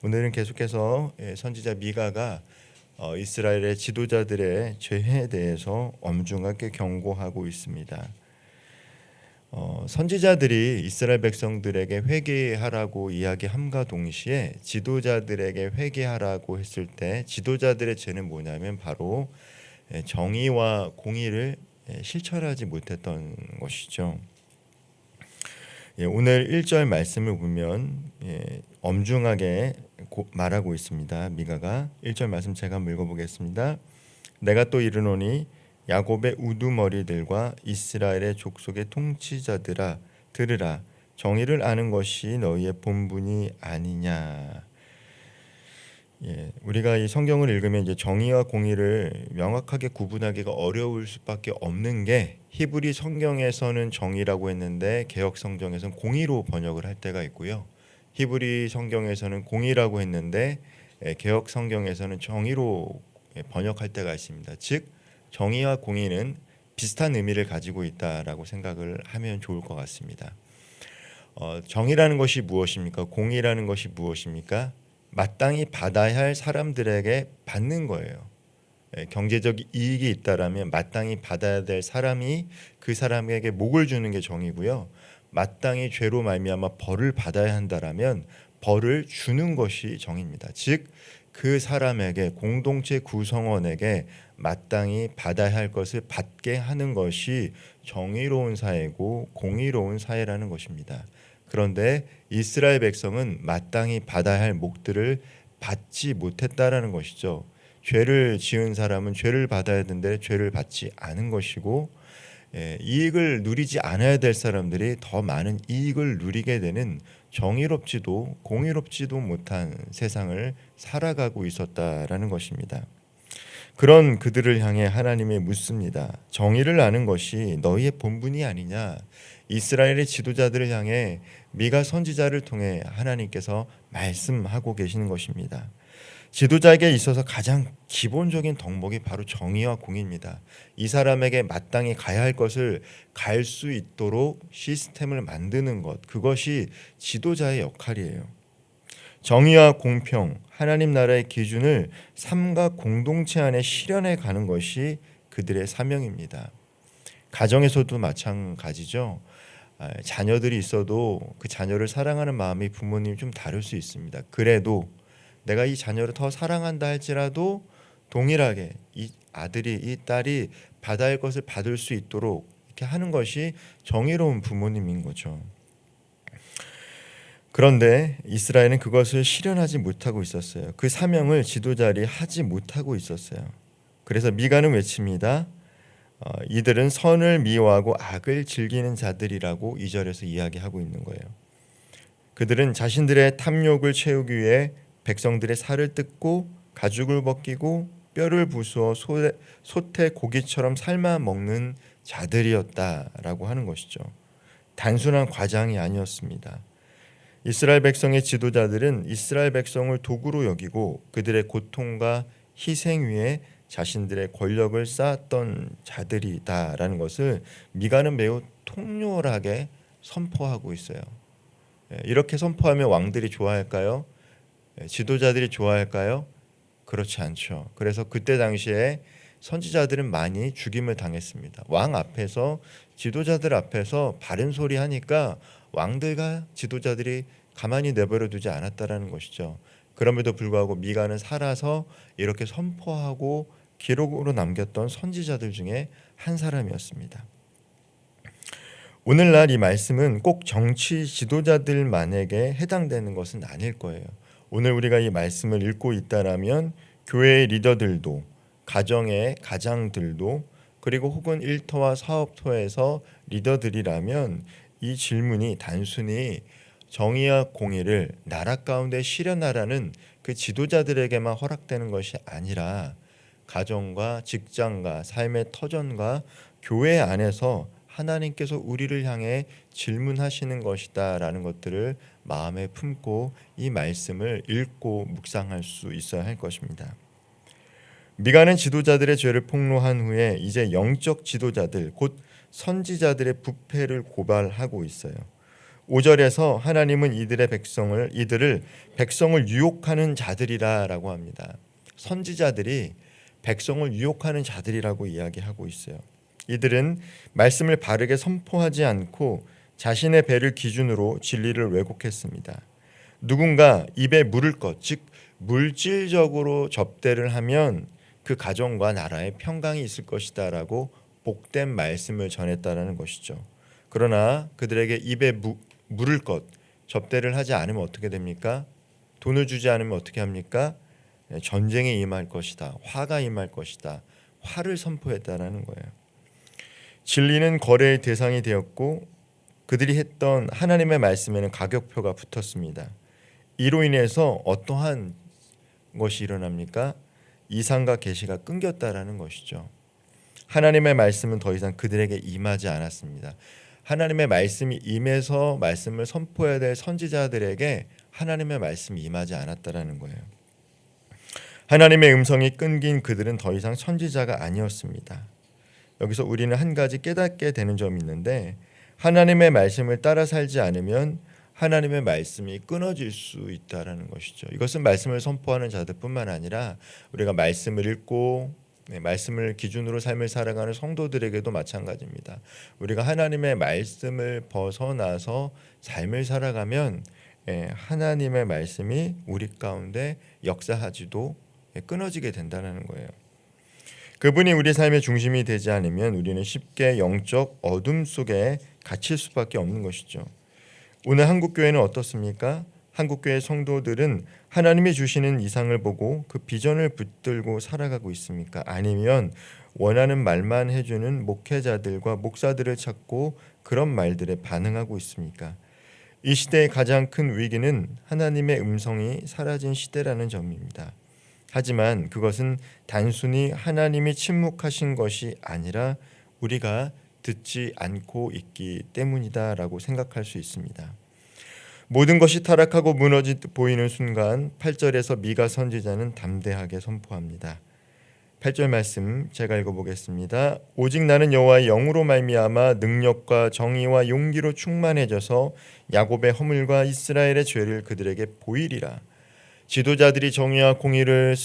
오늘은 계속해서 선지자 미가가 이스라엘의 지도자들의 죄에 대해서 엄중하게 경고하고 있습니다. 선지자들이 이스라엘 백성들에게 회개하라고 이야기함과 동시에 지도자들에게 회개하라고 했을 때 지도자들의 죄는 뭐냐면 바로 정의와 공의를 실천하지 못했던 것이죠. 오늘 1절 말씀을 보면 엄중하게 말하고 있습니다. 미가가 1절 말씀 제가 한번 읽어보겠습니다. 내가 또 이르노니 야곱의 우두머리들과 이스라엘의 족속의 통치자들아 들으라. 정의를 아는 것이 너희의 본분이 아니냐. 우리가 이 성경을 읽으면 이제 정의와 공의를 명확하게 구분하기가 어려울 수밖에 없는 게 히브리 성경에서는 정의라고 했는데 개역 성경에서는 공의로 번역을 할 때가 있고요. 히브리 성경에서는 공의라고 했는데 개역 성경에서는 정의로 번역할 때가 있습니다. 즉 정의와 공의는 비슷한 의미를 가지고 있다라고 생각을 하면 좋을 것 같습니다. 정의라는 것이 무엇입니까? 공의라는 것이 무엇입니까? 마땅히 받아야 할 사람들에게 받는 거예요. 경제적 이익이 있다라면 마땅히 받아야 될 사람이 그 사람에게 목을 주는 게 정의고요. 마땅히 죄로 말미암아 벌을 받아야 한다라면 벌을 주는 것이 정의입니다. 즉 그 사람에게 공동체 구성원에게 마땅히 받아야 할 것을 받게 하는 것이 정의로운 사회고 공의로운 사회라는 것입니다. 그런데 이스라엘 백성은 마땅히 받아야 할 목들을 받지 못했다라는 것이죠. 죄를 지은 사람은 죄를 받아야 되는데 죄를 받지 않은 것이고 이익을 누리지 않아야 될 사람들이 더 많은 이익을 누리게 되는 정의롭지도 공의롭지도 못한 세상을 살아가고 있었다라는 것입니다. 그런 그들을 향해 하나님이 묻습니다. 정의를 아는 것이 너희의 본분이 아니냐. 이스라엘의 지도자들을 향해 미가 선지자를 통해 하나님께서 말씀하고 계시는 것입니다. 지도자에게 있어서 가장 기본적인 덕목이 바로 정의와 공의입니다. 이 사람에게 마땅히 가야 할 것을 갈 수 있도록 시스템을 만드는 것, 그것이 지도자의 역할이에요. 정의와 공평, 하나님 나라의 기준을 삶과 공동체 안에 실현해 가는 것이 그들의 사명입니다. 가정에서도 마찬가지죠. 자녀들이 있어도 그 자녀를 사랑하는 마음이 부모님 좀 다를 수 있습니다. 그래도 내가 이 자녀를 더 사랑한다 할지라도 동일하게 이 아들이 이 딸이 받아야 할 것을 받을 수 있도록 이렇게 하는 것이 정의로운 부모님인 거죠. 그런데 이스라엘은 그것을 실현하지 못하고 있었어요. 그 사명을 지도자들이 하지 못하고 있었어요. 그래서 미가는 외칩니다. 이들은 선을 미워하고 악을 즐기는 자들이라고 2절에서 이야기하고 있는 거예요. 그들은 자신들의 탐욕을 채우기 위해 백성들의 살을 뜯고 가죽을 벗기고 뼈를 부수어 소태 고기처럼 삶아 먹는 자들이었다라고 하는 것이죠. 단순한 과장이 아니었습니다. 이스라엘 백성의 지도자들은 이스라엘 백성을 도구로 여기고 그들의 고통과 희생 위에 자신들의 권력을 쌓았던 자들이다라는 것을 미가는 매우 통렬하게 선포하고 있어요. 이렇게 선포하면 왕들이 좋아할까요? 지도자들이 좋아할까요? 그렇지 않죠. 그래서 그때 당시에 선지자들은 많이 죽임을 당했습니다. 왕 앞에서 지도자들 앞에서 바른 소리 하니까 왕들과 지도자들이 가만히 내버려 두지 않았다라는 것이죠. 그럼에도 불구하고 미가는 살아서 이렇게 선포하고 기록으로 남겼던 선지자들 중에 한 사람이었습니다. 오늘날 이 말씀은 꼭 정치 지도자들만에게 해당되는 것은 아닐 거예요. 오늘 우리가 이 말씀을 읽고 있다라면 교회의 리더들도 가정의 가장들도 그리고 혹은 일터와 사업터에서 리더들이라면 이 질문이 단순히 정의와 공의를 나라 가운데 실현하라는 그 지도자들에게만 허락되는 것이 아니라 가정과 직장과 삶의 터전과 교회 안에서 하나님께서 우리를 향해 질문하시는 것이다라는 것들을 마음에 품고 이 말씀을 읽고 묵상할 수 있어야 할 것입니다. 미가는 지도자들의 죄를 폭로한 후에 이제 영적 지도자들 곧 선지자들의 부패를 고발하고 있어요. 5절에서 하나님은 이들을 백성을 유혹하는 자들이라라고 합니다. 선지자들이 백성을 유혹하는 자들이라고 이야기하고 있어요. 이들은 말씀을 바르게 선포하지 않고 자신의 배를 기준으로 진리를 왜곡했습니다. 누군가 입에 물을 것, 즉 물질적으로 접대를 하면 그 가정과 나라에 평강이 있을 것이다라고 복된 말씀을 전했다라는 것이죠. 그러나 그들에게 입에 물을 것, 접대를 하지 않으면 어떻게 됩니까? 돈을 주지 않으면 어떻게 합니까? 전쟁에 임할 것이다. 화가 임할 것이다. 화를 선포했다라는 거예요. 진리는 거래의 대상이 되었고 그들이 했던 하나님의 말씀에는 가격표가 붙었습니다. 이로 인해서 어떠한 것이 일어납니까? 이상과 계시가 끊겼다라는 것이죠. 하나님의 말씀은 더 이상 그들에게 임하지 않았습니다. 하나님의 말씀이 임해서 말씀을 선포해야 될 선지자들에게 하나님의 말씀이 임하지 않았다라는 거예요. 하나님의 음성이 끊긴 그들은 더 이상 선지자가 아니었습니다. 여기서 우리는 한 가지 깨닫게 되는 점이 있는데 하나님의 말씀을 따라 살지 않으면 하나님의 말씀이 끊어질 수 있다라는 것이죠. 이것은 말씀을 선포하는 자들뿐만 아니라 우리가 말씀을 읽고 말씀을 기준으로 삶을 살아가는 성도들에게도 마찬가지입니다. 우리가 하나님의 말씀을 벗어나서 삶을 살아가면 하나님의 말씀이 우리 가운데 역사하지도 끊어지게 된다는 거예요. 그분이 우리 삶의 중심이 되지 않으면 우리는 쉽게 영적 어둠 속에 갇힐 수밖에 없는 것이죠. 오늘 한국교회는 어떻습니까? 한국교회 성도들은 하나님이 주시는 이상을 보고 그 비전을 붙들고 살아가고 있습니까? 아니면 원하는 말만 해주는 목회자들과 목사들을 찾고 그런 말들에 반응하고 있습니까? 이 시대의 가장 큰 위기는 하나님의 음성이 사라진 시대라는 점입니다. 하지만 그것은 단순히 하나님이 침묵하신 것이 아니라 우리가 듣지 않고 있기 때문이다라고 생각할 수 있습니다. 모든 것이 타락하고 무너져 보이는 순간 8절에서 미가 선지자는 담대하게 선포합니다. 8절 말씀 제가 읽어보겠습니다. 오직 나는 여호와의 영으로 말미암아 능력과 정의와 용기로 충만해져서 야곱의 허물과 이스라엘의 죄를 그들에게 보이리라. 지도자들이 정의와 공의를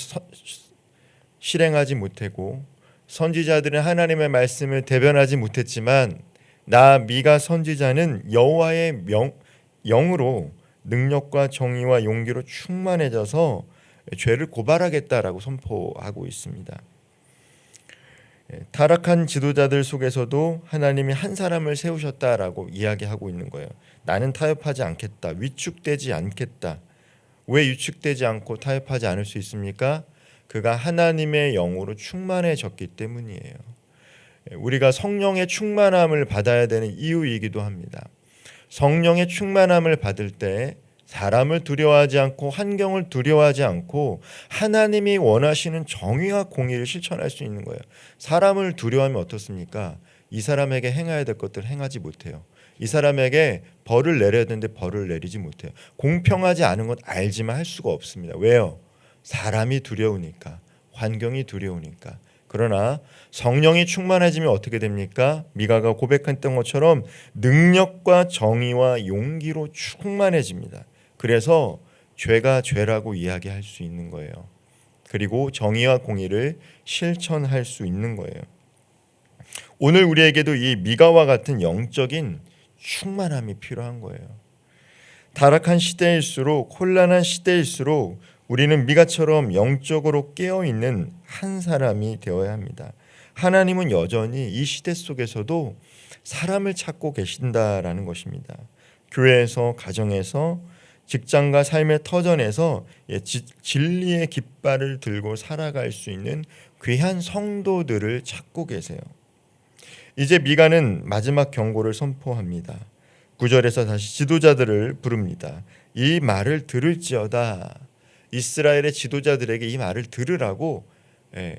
실행하지 못하고 선지자들은 하나님의 말씀을 대변하지 못했지만 나 미가 선지자는 여호와의 영으로 능력과 정의와 용기로 충만해져서 죄를 고발하겠다라고 선포하고 있습니다. 타락한 지도자들 속에서도 하나님이 한 사람을 세우셨다라고 이야기하고 있는 거예요. 나는 타협하지 않겠다. 위축되지 않겠다. 왜 위축되지 않고 타협하지 않을 수 있습니까? 그가 하나님의 영으로 충만해졌기 때문이에요. 우리가 성령의 충만함을 받아야 되는 이유이기도 합니다. 성령의 충만함을 받을 때 사람을 두려워하지 않고 환경을 두려워하지 않고 하나님이 원하시는 정의와 공의를 실천할 수 있는 거예요. 사람을 두려워하면 어떻습니까? 이 사람에게 행해야 될 것들을 행하지 못해요. 이 사람에게 벌을 내려야 되는데 벌을 내리지 못해요. 공평하지 않은 것 알지만 할 수가 없습니다. 왜요? 사람이 두려우니까, 환경이 두려우니까. 그러나 성령이 충만해지면 어떻게 됩니까? 미가가 고백했던 것처럼 능력과 정의와 용기로 충만해집니다. 그래서 죄가 죄라고 이야기할 수 있는 거예요. 그리고 정의와 공의를 실천할 수 있는 거예요. 오늘 우리에게도 이 미가와 같은 영적인 충만함이 필요한 거예요. 타락한 시대일수록 혼란한 시대일수록 우리는 미가처럼 영적으로 깨어있는 한 사람이 되어야 합니다. 하나님은 여전히 이 시대 속에서도 사람을 찾고 계신다라는 것입니다. 교회에서, 가정에서, 직장과 삶의 터전에서 진리의 깃발을 들고 살아갈 수 있는 귀한 성도들을 찾고 계세요. 이제 미가는 마지막 경고를 선포합니다. 9절에서 다시 지도자들을 부릅니다. 이 말을 들을지어다. 이스라엘의 지도자들에게 이 말을 들으라고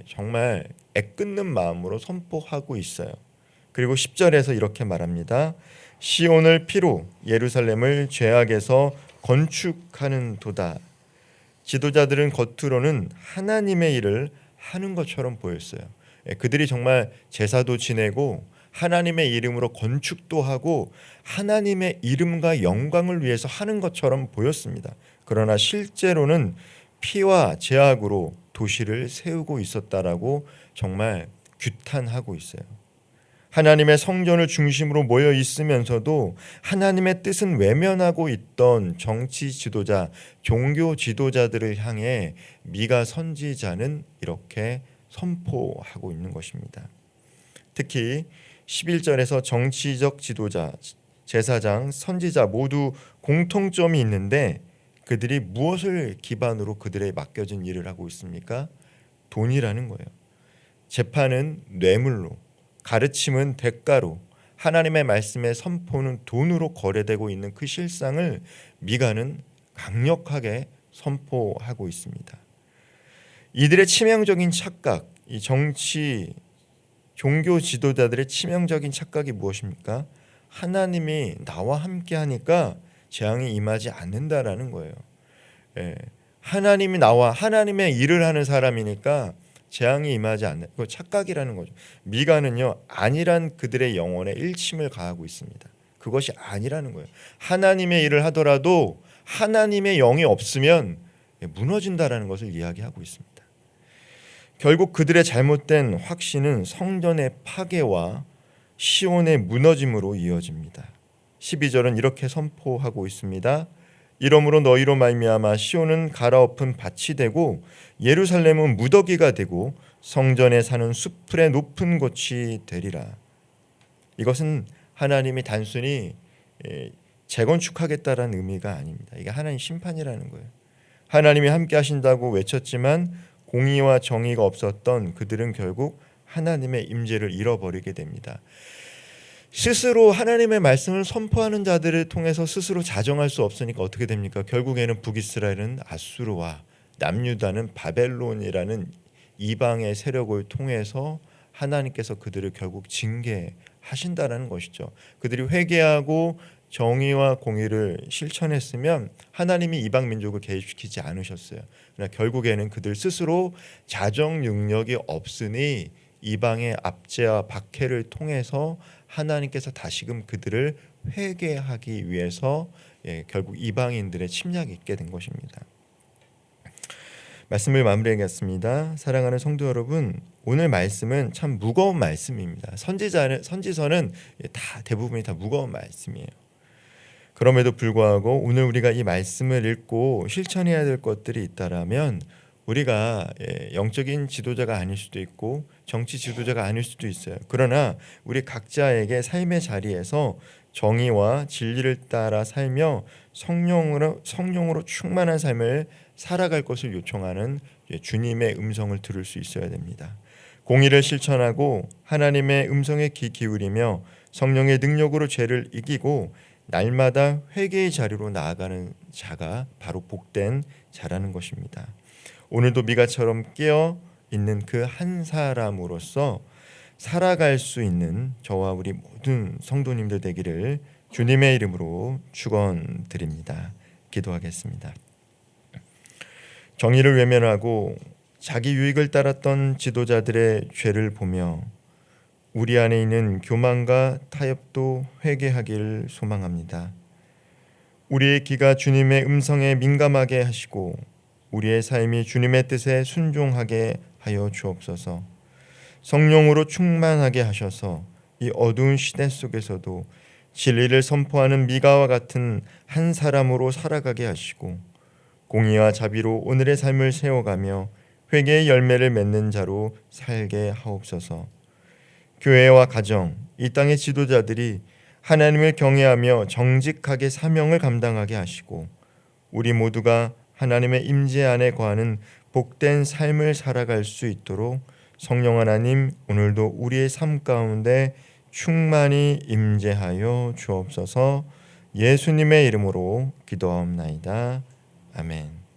정말 애끓는 마음으로 선포하고 있어요. 그리고 10절에서 이렇게 말합니다. 시온을 피로 예루살렘을 죄악에서 건축하는 도다. 지도자들은 겉으로는 하나님의 일을 하는 것처럼 보였어요. 그들이 정말 제사도 지내고 하나님의 이름으로 건축도 하고 하나님의 이름과 영광을 위해서 하는 것처럼 보였습니다. 그러나 실제로는 피와 제약으로 도시를 세우고 있었다라고 정말 규탄하고 있어요. 하나님의 성전을 중심으로 모여 있으면서도 하나님의 뜻은 외면하고 있던 정치 지도자, 종교 지도자들을 향해 미가 선지자는 이렇게 선포하고 있는 것입니다. 특히 11절에서 정치적 지도자, 제사장, 선지자 모두 공통점이 있는데 그들이 무엇을 기반으로 그들의 맡겨진 일을 하고 있습니까? 돈이라는 거예요. 재판은 뇌물로, 가르침은 대가로, 하나님의 말씀의 선포는 돈으로 거래되고 있는 그 실상을 미가는 강력하게 선포하고 있습니다. 이들의 치명적인 착각, 이 정치, 종교 지도자들의 치명적인 착각이 무엇입니까? 하나님이 나와 함께 하니까 재앙이 임하지 않는다라는 거예요. 하나님이 나와 하나님의 일을 하는 사람이니까 재앙이 임하지 않는 그 착각이라는 거죠. 미가는요 아니란 그들의 영혼에 일침을 가하고 있습니다. 그것이 아니라는 거예요. 하나님의 일을 하더라도 하나님의 영이 없으면 무너진다라는 것을 이야기하고 있습니다. 결국 그들의 잘못된 확신은 성전의 파괴와 시온의 무너짐으로 이어집니다. 12절은 이렇게 선포하고 있습니다. 이러므로 너희로 말미암아 시온은 갈아엎은 밭이 되고 예루살렘은 무더기가 되고 성전에 사는 수풀의 높은 곳이 되리라. 이것은 하나님이 단순히 재건축하겠다라는 의미가 아닙니다. 이게 하나님 심판이라는 거예요. 하나님이 함께 하신다고 외쳤지만 공의와 정의가 없었던 그들은 결국 하나님의 임재를 잃어버리게 됩니다. 스스로 하나님의 말씀을 선포하는 자들을 통해서 스스로 자정할 수 없으니까 어떻게 됩니까? 결국에는 북이스라엘은 아수르와 남유다는 바벨론이라는 이방의 세력을 통해서 하나님께서 그들을 결국 징계하신다라는 것이죠. 그들이 회개하고 정의와 공의를 실천했으면 하나님이 이방 민족을 개입시키지 않으셨어요. 그러나 결국에는 그들 스스로 자정 능력이 없으니 이방의 압제와 박해를 통해서 하나님께서 다시금 그들을 회개하기 위해서 결국 이방인들의 침략이 있게 된 것입니다. 말씀을 마무리하겠습니다. 사랑하는 성도 여러분, 오늘 말씀은 참 무거운 말씀입니다. 선지서는 다 대부분이 다 무거운 말씀이에요. 그럼에도 불구하고 오늘 우리가 이 말씀을 읽고 실천해야 될 것들이 있다라면 우리가 영적인 지도자가 아닐 수도 있고 정치 지도자가 아닐 수도 있어요. 그러나 우리 각자에게 삶의 자리에서 정의와 진리를 따라 살며 성령으로 충만한 삶을 살아갈 것을 요청하는 주님의 음성을 들을 수 있어야 됩니다. 공의를 실천하고 하나님의 음성에 귀 기울이며 성령의 능력으로 죄를 이기고 날마다 회개의 자리로 나아가는 자가 바로 복된 자라는 것입니다. 오늘도 미가처럼 깨어 있는 그 한 사람으로서 살아갈 수 있는 저와 우리 모든 성도님들 되기를 주님의 이름으로 축원드립니다. 기도하겠습니다. 정의를 외면하고 자기 유익을 따랐던 지도자들의 죄를 보며 우리 안에 있는 교만과 타협도 회개하기를 소망합니다. 우리의 귀가 주님의 음성에 민감하게 하시고 우리의 삶이 주님의 뜻에 순종하게 하여 주옵소서. 성령으로 충만하게 하셔서 이 어두운 시대 속에서도 진리를 선포하는 미가와 같은 한 사람으로 살아가게 하시고 공의와 자비로 오늘의 삶을 세워가며 회개의 열매를 맺는 자로 살게 하옵소서. 교회와 가정, 이 땅의 지도자들이 하나님을 경외하며 정직하게 사명을 감당하게 하시고 우리 모두가 하나님의 임재 안에 거하는 복된 삶을 살아갈 수 있도록 성령 하나님 오늘도 우리의 삶 가운데 충만히 임재하여 주옵소서. 예수님의 이름으로 기도하옵나이다. 아멘.